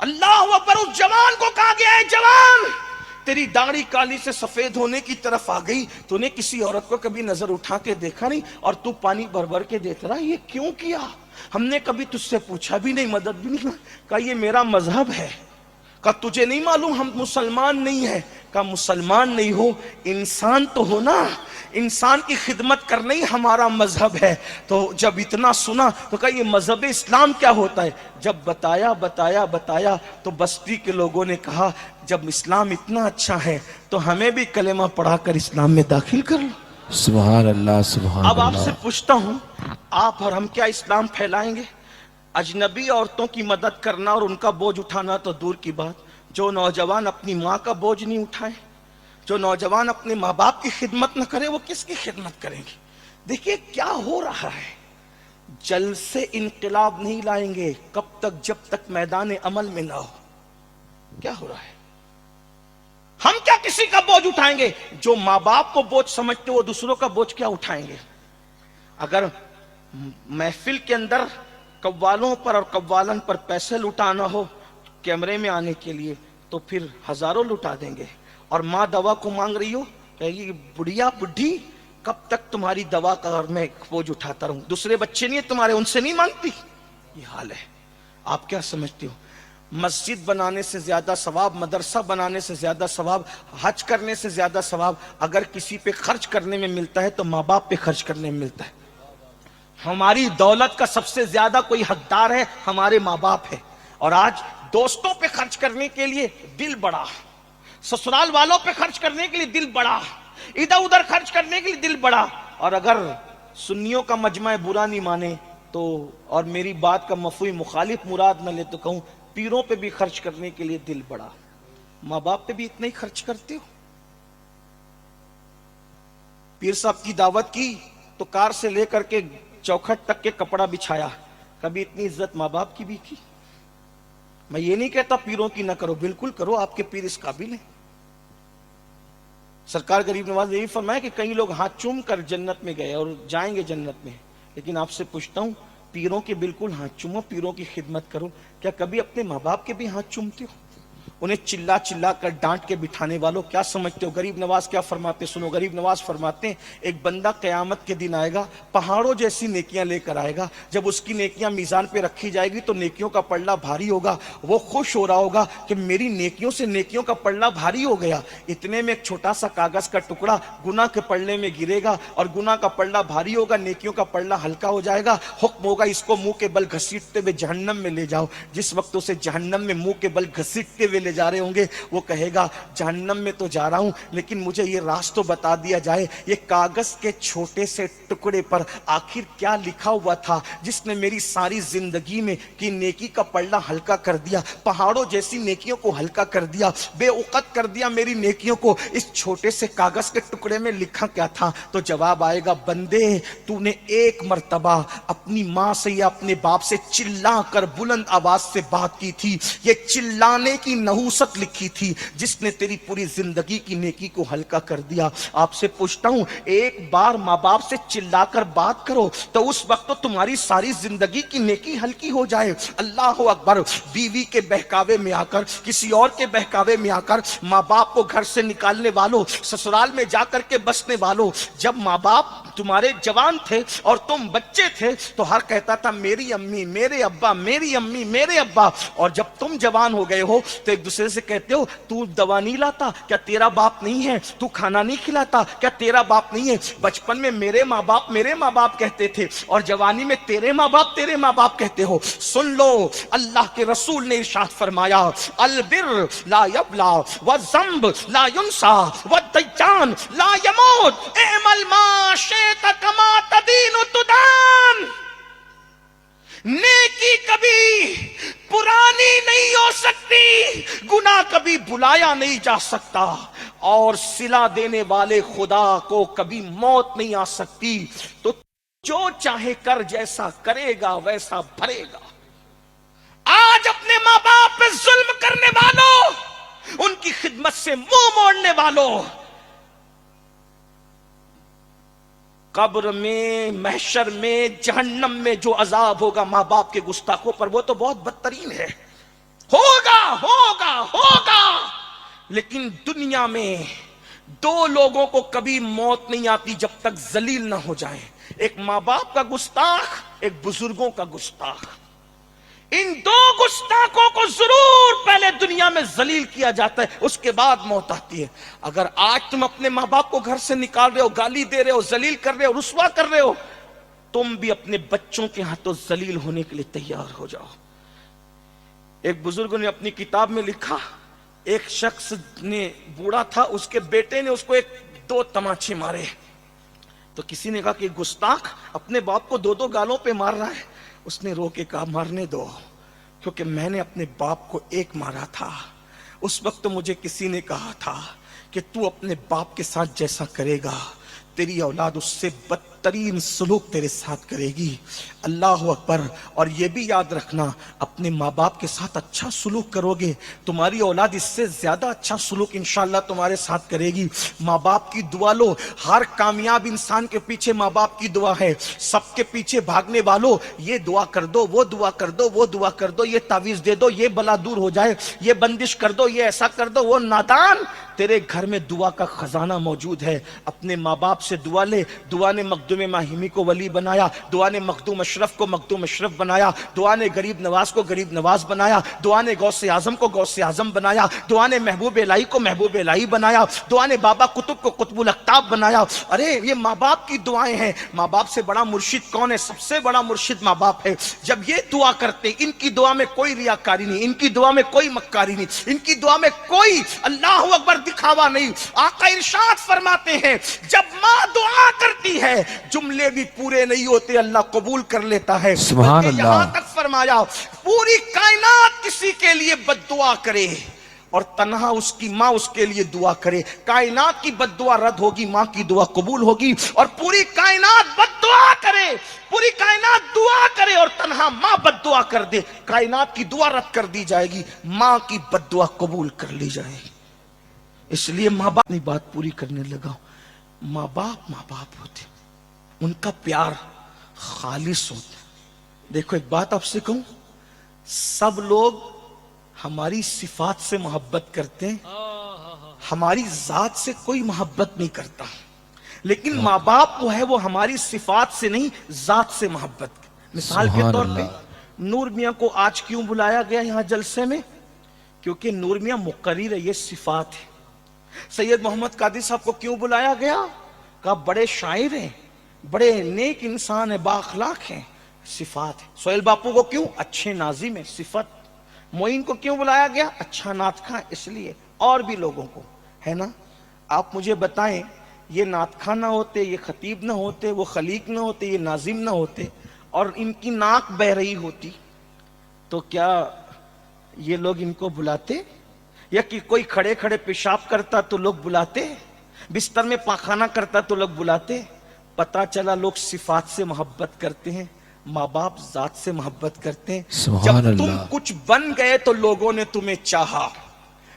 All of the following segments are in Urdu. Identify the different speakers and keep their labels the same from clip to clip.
Speaker 1: اللہ اکبر، اس جوان کو کہا گیا ہے جوان تیری داڑھی کالی سے سفید ہونے کی طرف آ گئی، تو نے کسی عورت کو کبھی نظر اٹھا کے دیکھا نہیں اور تو پانی بھر بھر کے دیتا رہا، یہ کیوں کیا؟ ہم نے کبھی تجھ سے پوچھا بھی نہیں، مدد بھی نہیں، کہا یہ میرا مذہب ہے۔ کہا تجھے نہیں معلوم ہم مسلمان نہیں ہیں؟ کہا مسلمان نہیں ہو انسان تو ہو نا، انسان کی خدمت کرنا ہی ہمارا مذہب ہے۔ تو جب اتنا سنا تو کہا یہ مذہب اسلام کیا ہوتا ہے؟ جب بتایا تو بستی کے لوگوں نے کہا جب اسلام اتنا اچھا ہے تو ہمیں بھی کلمہ پڑھا کر اسلام میں داخل کر لو۔
Speaker 2: سبحان اللہ سبحان
Speaker 1: اب آپ
Speaker 2: اللہ۔
Speaker 1: سے پوچھتا ہوں، آپ اور ہم کیا اسلام پھیلائیں گے؟ اجنبی عورتوں کی مدد کرنا اور ان کا بوجھ اٹھانا تو دور کی بات، جو نوجوان اپنی ماں کا بوجھ نہیں اٹھائے، جو نوجوان اپنے ماں باپ کی خدمت نہ کرے، وہ کس کی خدمت کریں گے؟ دیکھیے کیا ہو رہا ہے، جلد سے انقلاب نہیں لائیں گے کب تک جب تک میدان عمل میں نہ ہو۔ کیا ہو رہا ہے؟ ہم کیا کسی کا بوجھ اٹھائیں گے؟ جو ماں باپ کو بوجھ سمجھتے وہ دوسروں کا بوجھ کیا اٹھائیں گے؟ اگر محفل کے اندر قوالوں پر اور قوالن پر پیسے لٹانا ہو کیمرے میں آنے کے لیے تو پھر ہزاروں لٹا دیں گے، اور ماں دوا کو مانگ رہی ہو کہے گی بڑھیا بڈھی کب تک تمہاری دوا کا میں بوجھ اٹھاتا رہوں، دوسرے بچے نہیں ہیں تمہارے ان سے نہیں مانگتی؟ یہ حال ہے۔ آپ کیا سمجھتے ہو؟ مسجد بنانے سے زیادہ ثواب، مدرسہ بنانے سے زیادہ ثواب، حج کرنے سے زیادہ ثواب اگر کسی پہ خرچ کرنے میں ملتا ہے تو ماں باپ پہ خرچ کرنے میں ملتا ہے۔ ہماری دولت کا سب سے زیادہ کوئی حقدار ہے ہمارے ماں باپ ہے، اور آج دوستوں پہ خرچ کرنے کے لیے دل بڑا، سسرال والوں پہ خرچ کرنے کے لیے دل بڑا، ادھر ادھر خرچ کرنے کے لیے دل بڑا، اور اگر سنیوں کا مجمع برا نہیں مانے تو، اور میری بات کا مفہوم مخالف مراد نہ لے تو کہوں پیروں پہ بھی خرچ کرنے کے لیے دل بڑا۔ ماں باپ پہ بھی اتنا ہی خرچ کرتے ہو؟ پیر صاحب کی دعوت کی تو کار سے لے کر کے چوکھٹ تک کے کپڑا بچھایا، کبھی اتنی عزت ماں باپ کی بھی کی؟ میں یہ نہیں کہتا پیروں کی نہ کرو، بالکل کرو، آپ کے پیر اس قابل ہیں۔ سرکار غریب نواز نے یہی فرمایا کہ کئی لوگ ہاتھ چوم کر جنت میں گئے اور جائیں گے جنت میں، لیکن آپ سے پوچھتا ہوں پیروں کے بالکل ہاتھ چومو، پیروں کی خدمت کرو۔ کیا کبھی اپنے ماں باپ کے بھی ہاتھ چومتے ہو؟ انہیں چلا چلا کر ڈانٹ کے بٹھانے والوں کیا سمجھتے ہو غریب نواز کیا فرماتے؟ سنو، غریب نواز فرماتے ہیں ایک بندہ قیامت کے دن آئے گا، پہاڑوں جیسی نیکیاں لے کر آئے گا، جب اس کی نیکیاں میزان پہ رکھی جائے گی تو نیکیوں کا پلڑا بھاری ہوگا، وہ خوش ہو رہا ہوگا کہ میری نیکیوں سے نیکیوں کا پلڑا بھاری ہو گیا، اتنے میں ایک چھوٹا سا کاغذ کا ٹکڑا گناہ کے پلڑے میں گرے گا اور گناہ کا پلڑا بھاری ہوگا، نیکیوں کا پلڑا ہلکا ہو جائے گا، حکم ہوگا اس کو منہ کے بل گھسیٹتے ہوئے جہنم میں لے جاؤ۔ جس وقت اسے جہنم میں منہ کے بل گھسیٹتے ہوئے لے جا رہے ہوں گے وہ کہے گا جہنم میں تو جا رہا ہوں لیکن مجھے یہ راز تو بتا دیا جائے، یہ کاغذ کے چھوٹے سے ٹکڑے پر آخر کیا لکھا ہوا تھا جس نے میری ساری زندگی میں کی نیکی کا پلڑا ہلکا کر دیا، پہاڑوں جیسی نیکیوں کو ہلکا کر دیا، بے اوقت کر دیا میری نیکیوں کو، اس چھوٹے سے کاغذ کے ٹکڑے میں لکھا کیا تھا؟ تو جواب آئے گا بندے تو نے ایک مرتبہ اپنی ماں سے یا اپنے باپ سے چلا کر بلند آواز سے بات کی تھی، یہ چلانے کی نحوست لکھی تھی جس نے تیری پوری زندگی کی نیکی کو ہلکا کر دیا۔ آپ سے پوچھتا ہوں ایک بار ماں باپ سے چلا کر بات کرو تو اس وقت تو تمہاری ساری زندگی کی نیکی ہلکی ہو جائے۔ اللہ اکبر، بیوی کے بہکاوے میں آ کر، کسی اور کے بہکاوے میں آ کر، ماں باپ کو گھر سے نکالنے والوں، سسرال میں جا کر کے بسنے والوں، جب ماں باپ تمہارے جوان تھے اور تم بچے تھے تو ہر کہتا تھا میری امی میرے ابا، میری امی میرے ابا، اور جب تم جوان ہو گئے ہو تو ایک دوسرے سے کہتے ہو تو دوا نہیں لاتا کیا تیرا باپ نہیں ہے، تو کھانا نہیں کھلاتا کیا تیرا باپ نہیں ہے۔ بچپن میں میرے ماں باپ کہتے تھے اور جوانی میں تیرے ماں باپ کہتے ہو۔ سن لو اللہ کے رسول نے ارشاد فرمایا البر لا یبلا والذنب لا ینسا والدیان لا یموت اعمل ما شئت کما تدین تدان۔ نیکی کبھی پرانی نہیں ہو سکتی، گناہ کبھی بلایا نہیں جا سکتا، اور صلہ دینے والے خدا کو کبھی موت نہیں آ سکتی۔ تو جو چاہے کر، جیسا کرے گا ویسا بھرے گا۔ آج اپنے ماں باپ پہ ظلم کرنے والوں، ان کی خدمت سے منہ موڑنے والوں، قبر میں، محشر میں، جہنم میں جو عذاب ہوگا ماں باپ کے گستاخوں پر وہ تو بہت بدترین ہے، ہوگا۔ ہوگا ہوگا، لیکن دنیا میں دو لوگوں کو کبھی موت نہیں آتی جب تک ذلیل نہ ہو جائیں، ایک ماں باپ کا گستاخ، ایک بزرگوں کا گستاخ۔ ان دو گستاخوں کو ضرور پہلے دنیا میں ذلیل کیا جاتا ہے، اس کے بعد موت آتی ہے۔ اگر آج تم اپنے ماں باپ کو گھر سے نکال رہے ہو، گالی دے رہے ہو، ذلیل کر رہے ہو، رسوا کر رہے ہو، تم بھی اپنے بچوں کے ہاتھوں ذلیل ہونے کے لیے تیار ہو جاؤ۔ ایک بزرگ نے اپنی کتاب میں لکھا، ایک شخص نے، بوڑھا تھا، اس کے بیٹے نے اس کو دو تماچے مارے، تو کسی نے کہا کہ گستاخ اپنے باپ کو دو گالوں پہ مار رہا ہے۔ اس نے رو کے کہا مارنے دو، کیونکہ میں نے اپنے باپ کو ایک مارا تھا، اس وقت مجھے کسی نے کہا تھا کہ تو اپنے باپ کے ساتھ جیسا کرے گا تیری اولاد اس سے بدترین سلوک تیرے ساتھ کرے گی۔ اللہ اکبر۔ اور یہ بھی یاد رکھنا، اپنے ماں باپ کے ساتھ اچھا سلوک کرو گے، تمہاری اولاد اس سے زیادہ اچھا سلوک انشاءاللہ تمہارے ساتھ کرے گی۔ ماں باپ کی دعا لو، ہر کامیاب انسان کے پیچھے ماں باپ کی دعا ہے۔ سب کے پیچھے بھاگنے والوں، یہ دعا کر دو، وہ دعا کر دو، وہ دعا کر دو، یہ تعویذ دے دو، یہ بلا دور ہو جائے، یہ بندش کر دو، یہ ایسا کر دو، وہ نادان، تیرے گھر میں دعا کا خزانہ موجود ہے۔ اپنے ماں باپ سے دعا لے۔ دعا نے مخدوم ماہمی کو ولی بنایا، دعا نے مخدوم اشرف کو مخدوم اشرف بنایا، دعا نے غریب نواز کو غریب نواز بنایا، دعا نے غوث اعظم کو غوث اعظم بنایا، دعا نے محبوب الہی کو محبوب الہی بنایا، دعا نے بابا قطب کو قطب الاقطاب بنایا۔ ارے یہ ماں باپ کی دعائیں ہیں۔ ماں باپ سے بڑا مرشد کون ہے؟ سب سے بڑا مرشد ماں باپ ہے۔ جب یہ دعا کرتے، ان کی دعا میں کوئی ریاکاری نہیں، ان کی دعا میں کوئی مکاری نہیں، ان کی دعا میں کوئی اللہ اکبر دکھاوا نہیں۔ آقا ارشاد فرماتے ہیں جب ماں دعا کرتی ہے جملے بھی پورے نہیں ہوتے، اللہ قبول کر لیتا ہے۔
Speaker 2: سبحان
Speaker 1: بلکہ یہاں
Speaker 2: اللہ۔
Speaker 1: تک فرمایا پوری کائنات کسی کے لیے بد دعا کرے اور تنہا اس کی ماں اس کے لیے دعا کرے، کائنات کی بد دعا رد ہوگی، ماں کی دعا قبول ہوگی۔ اور پوری کائنات بد دعا کرے، پوری کائنات دعا کرے اور تنہا ماں بد دعا کر دے، کائنات کی دعا رد کر دی جائے گی، ماں کی بد دعا قبول کر لی جائے گی۔ اس لیے ماں باپ اپنی بات پوری کرنے لگا۔ ماں باپ ہوتے، ان کا پیار خالص ہوتا ہے۔ دیکھو ایک بات آپ سے کہوں، سب لوگ ہماری صفات سے محبت کرتے ہیں، ہماری ذات سے کوئی محبت نہیں کرتا، لیکن ماں باپ وہ ہے وہ ہماری صفات سے نہیں ذات سے محبت کرتے۔ مثال کے
Speaker 2: سبحان
Speaker 1: طور پہ
Speaker 2: اللہ۔
Speaker 1: نور میاں کو آج کیوں بلایا گیا یہاں جلسے میں؟ کیونکہ نور میاں مقرر ہے، یہ صفات ہے۔ سید محمد قادری صاحب کو کیوں بلایا گیا؟ کہا بڑے شاعر ہیں، بڑے نیک انسان ہیں، بااخلاق ہیں، صفات ہے۔ سہیل باپو کو کیوں؟ اچھے ناظم ہیں، صفت۔ معین کو کیوں بلایا گیا؟ اچھا نعت خواں، اس لیے۔ اور بھی لوگوں کو ہے نا۔ آپ مجھے بتائیں، یہ نعت خواں نہ ہوتے، یہ خطیب نہ ہوتے، وہ خلیق نہ ہوتے، یہ ناظم نہ ہوتے، اور ان کی ناک بہ رہی ہوتی، تو کیا یہ لوگ ان کو بلاتے؟ یا کہ کوئی کھڑے کھڑے پیشاب کرتا تو لوگ بلاتے؟ بستر میں پاخانہ کرتا تو لوگ بلاتے؟ پتا چلا لوگ صفات سے محبت کرتے ہیں، ماں باپ ذات سے محبت کرتے ہیں۔ جب
Speaker 2: سبحان
Speaker 1: تم
Speaker 2: اللہ۔
Speaker 1: کچھ بن گئے تو لوگوں نے تمہیں چاہا،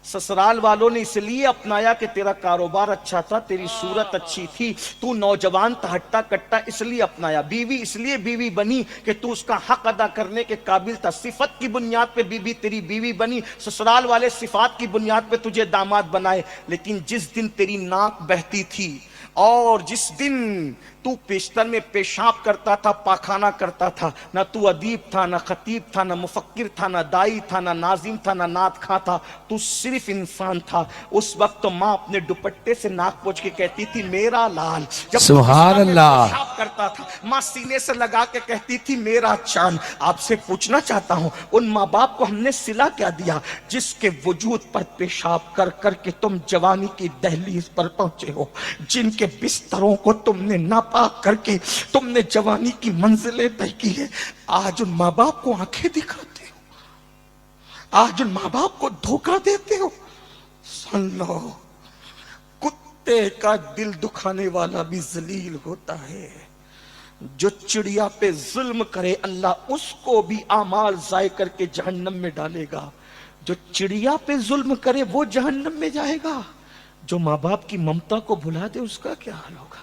Speaker 1: سسرال والوں نے اس لیے اپنایا کہ تیرا کاروبار اچھا تھا، تیری صورت اچھی تھی، تو نوجوان تھا، ہٹا کٹا، اس لیے اپنایا۔ بیوی اس لیے بیوی بنی کہ تو اس کا حق ادا کرنے کے قابل تھا، صفت کی بنیاد پہ بیوی تیری بیوی بنی، سسرال والے صفات کی بنیاد پہ تجھے داماد بنائے۔ لیکن جس دن تیری ناک بہتی تھی اور جس دن تو پیشتر میں پیشاب کرتا تھا، پاخانہ کرتا تھا، نہ تو ادیب تھا، نہ خطیب تھا، نہ مفکر تھا، نہ دائی تھا، نہ ناظم تھا، نہ نعت خواں تھا، تو صرف انسان تھا۔ اس وقت تو ماں اپنے دوپٹے سے ناک پوچھ کے کہتی تھی میرا لال۔ جب تو
Speaker 2: سبحان
Speaker 1: بستر میں
Speaker 2: اللہ۔
Speaker 1: پیشاب کرتا تھا، ماں سینے سے لگا کے کہتی تھی میرا چاند۔ آپ سے پوچھنا چاہتا ہوں، ان ماں باپ کو ہم نے صلہ کیا دیا جس کے وجود پر پیشاب کر کر کے تم جوانی کی دہلیز پر پہنچے ہو، جن کے بستروں کو تم نے ناپاک کر کے تم نے جوانی کی منزلیں طے کی ہے؟ آج ان ماں باپ کو آنکھیں دکھاتے ہو، آج ان ماں باپ کو دھوکہ دیتے ہو۔ سن لو، کتے کا دل دکھانے والا بھی ذلیل ہوتا ہے۔ جو چڑیا پہ ظلم کرے اللہ اس کو بھی اعمال ضائع کر کے جہنم میں ڈالے گا۔ جو چڑیا پہ ظلم کرے وہ جہنم میں جائے گا، جو ماں باپ کی ممتا کو بھلا دے اس کا کیا حال ہوگا؟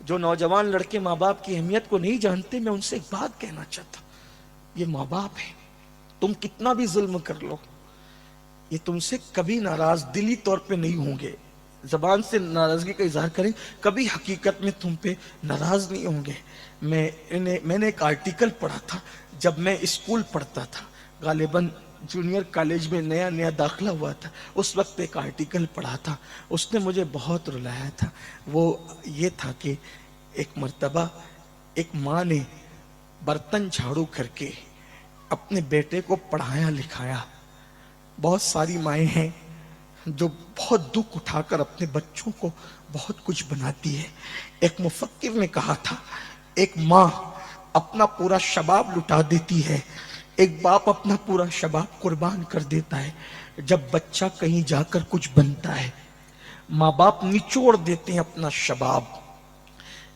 Speaker 1: جو نوجوان لڑکے ماں باپ کی اہمیت کو نہیں جانتے، میں ان سے ایک بات کہنا چاہتا ہوں، یہ ماں باپ ہے، تم کتنا بھی ظلم کر لو، یہ تم سے کبھی ناراض دلی طور پہ نہیں ہوں گے، زبان سے ناراضگی کا اظہار کریں، کبھی حقیقت میں تم پہ ناراض نہیں ہوں گے۔ میں نے ایک آرٹیکل پڑھا تھا جب میں اسکول پڑھتا تھا، غالباً جونیئر کالج میں نیا نیا داخلہ ہوا تھا، اس وقت ایک آرٹیکل پڑھا تھا، اس نے مجھے بہت رلایا تھا۔ وہ یہ تھا کہ ایک مرتبہ ایک ماں نے برتن جھاڑو کر کے اپنے بیٹے کو پڑھایا لکھایا۔ بہت ساری مائیں ہیں جو بہت دکھ اٹھا کر اپنے بچوں کو بہت کچھ بناتی ہے۔ ایک مفکر نے کہا تھا، ایک ماں اپنا پورا شباب لٹا دیتی ہے، ایک باپ اپنا پورا شباب قربان کر دیتا ہے جب بچہ کہیں جا کر کچھ بنتا ہے۔ ماں باپ نچوڑ دیتے ہیں اپنا شباب۔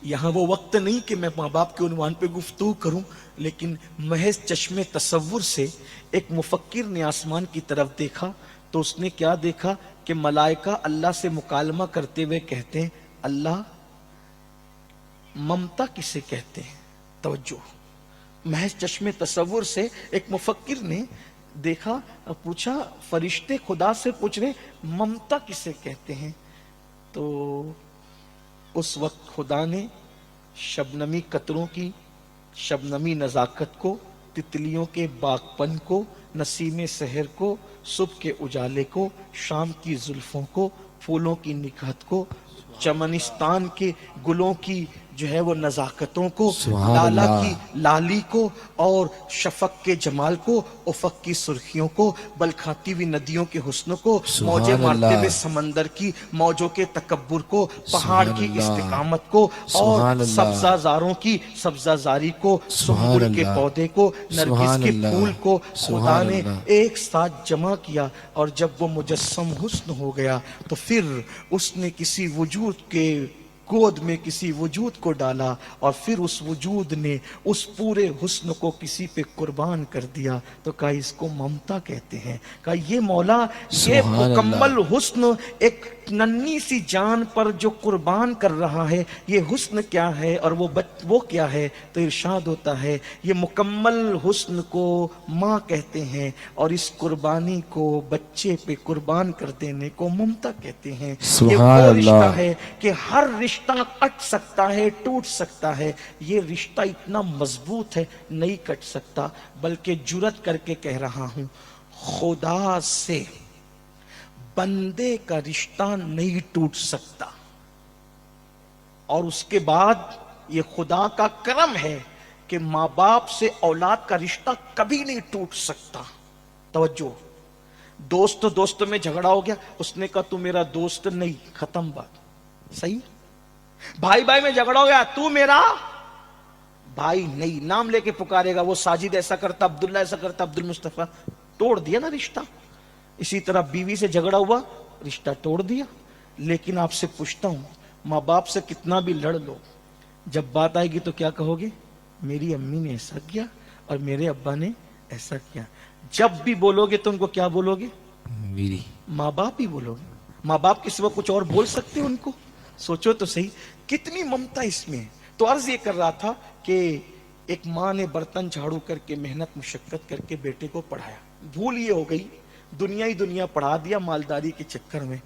Speaker 1: یہاں وہ وقت نہیں کہ میں ماں باپ کے عنوان پہ گفتگو کروں، لیکن محض چشم تصور سے ایک مفکر نے آسمان کی طرف دیکھا تو اس نے کیا دیکھا کہ ملائکہ اللہ سے مکالمہ کرتے ہوئے کہتے ہیں، اللہ ممتا کسے کہتے ہیں؟ توجہ، محض چشم تصور سے ایک مفکر نے دیکھا، پوچھا، فرشتے خدا سے پوچھ رہے ممتا کسے کہتے ہیں؟ تو اس وقت خدا نے شبنمی قطروں کی شبنمی نزاکت کو، تتلیوں کے باغپن کو، نسیم سحر کو، صبح کے اجالے کو، شام کی زلفوں کو، پھولوں کی نکہت کو، چمنستان کے گلوں کی جو ہے وہ نزاکتوں کو، لالا کی لالی کو، اور شفق کے جمال کو، افق کی سرخیوں کو، بلکھاتی ہوئی ندیوں کے حسن کو، موجیں مارتے ہوئے سمندر کی موجوں کے تکبر کو، پہاڑ کی استقامت کو، اور سبزہ زاروں کی سبزہ زاری کو، سنبل کے پودے کو، نرگس کے پھول کو خدا نے ایک ساتھ جمع کیا، اور جب وہ مجسم حسن ہو گیا تو پھر اس نے کسی وجود کے گود میں کسی وجود کو ڈالا، اور پھر اس وجود نے اس پورے حسن کو کسی پہ قربان کر دیا، تو کہا اس کو ممتا کہتے ہیں۔ کہا یہ مولا، یہ مکمل حسن ایک ننھی سی جان پر جو قربان کر رہا ہے، یہ حسن کیا ہے اور وہ کیا ہے؟ تو ارشاد ہوتا ہے یہ مکمل حسن کو ماں کہتے ہیں، اور اس قربانی کو بچے پہ قربان کر دینے کو ممتا کہتے ہیں۔ یہ وہ رشتہ ہے کہ ہر رشتہ کٹ سکتا ہے، ٹوٹ سکتا ہے، یہ رشتہ اتنا مضبوط ہے نہیں کٹ سکتا، بلکہ جرات کر کے کہہ رہا ہوں، خدا سے بندے کا رشتہ نہیں ٹوٹ سکتا، اور اس کے بعد یہ خدا کا کرم ہے کہ ماں باپ سے اولاد کا رشتہ کبھی نہیں ٹوٹ سکتا۔ توجہ، دوست میں جھگڑا ہو گیا، اس نے کہا تو میرا دوست نہیں، ختم بات، صحیح۔ بھائی میں جھگڑا ہو گیا، تو میرا بھائی نہیں، نام لے کے پکارے گا، وہ ساجد ایسا کرتا، عبداللہ ایسا کرتا، عبد المصطفیٰ، توڑ دیا نا رشتہ۔ اسی طرح بیوی سے جھگڑا ہوا، رشتہ توڑ دیا۔ لیکن آپ سے پوچھتا ہوں، ماں باپ سے کتنا بھی لڑ لو، جب بات آئے گی تو کیا کہو گے؟ میری امی نے ایسا کیا اور میرے ابا نے ایسا کیا۔ جب بھی بولو گے تو ان کو کیا بولو گے؟ میری ماں باپ ہی بولو گے۔ ماں باپ کے سوا کچھ اور بول سکتے ان کو؟ سوچو تو صحیح، کتنی ممتا اس میں ہے۔ تو عرض یہ کر رہا تھا کہ ایک ماں نے برتن جھاڑو کر کے محنت مشقت کر کے بیٹے کو پڑھایا، بھول یہ ہو گئی، دنیا پڑھا دیا مالداری کے چکر میں،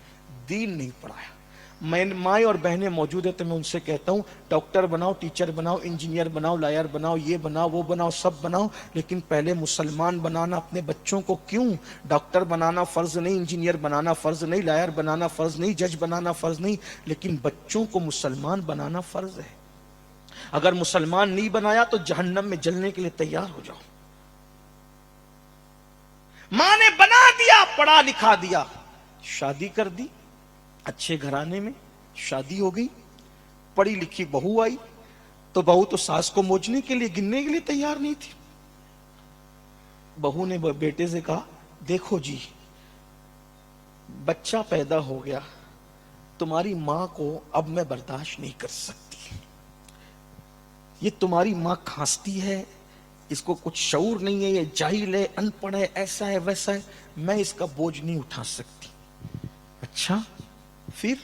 Speaker 1: دین نہیں پڑھایا۔ مائیں اور بہنیں موجود ہیں تو میں ان سے کہتا ہوں، ڈاکٹر بناؤ، ٹیچر بناؤ، انجینئر بناؤ، لائر بناؤ، یہ بناؤ وہ بناؤ، سب بناؤ، لیکن پہلے مسلمان بنانا اپنے بچوں کو۔ کیوں؟ ڈاکٹر بنانا فرض نہیں، انجینئر بنانا فرض نہیں، لائر بنانا فرض نہیں، جج بنانا فرض نہیں، لیکن بچوں کو مسلمان بنانا فرض ہے۔ اگر مسلمان نہیں بنایا تو جہنم میں جلنے کے لیے تیار ہو جاؤ۔ ماں نے بنا دیا، پڑھا لکھا دیا، شادی کر دی، اچھے گھرانے میں شادی ہو گئی، پڑھی لکھی بہو آئی، تو بہو تو ساس کو موچنے کے لیے گننے کے لیے تیار نہیں تھی۔ بہو نے بیٹے سے کہا، دیکھو جی بچہ پیدا ہو گیا، تمہاری ماں کو اب میں برداشت نہیں کر سکتی، یہ تمہاری ماں کھانستی ہے، اس کو کچھ شعور نہیں ہے، یہ جاہل ہے، ان پڑھ ہے، ایسا ہے ویسا ہے، میں اس کا بوجھ نہیں اٹھا سکتی۔ اچھا پھر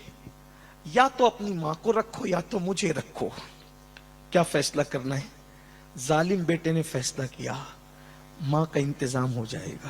Speaker 1: یا تو اپنی ماں کو رکھو یا تو مجھے رکھو، کیا فیصلہ کرنا ہے؟ ظالم بیٹے نے فیصلہ کیا، ماں کا انتظام ہو جائے گا۔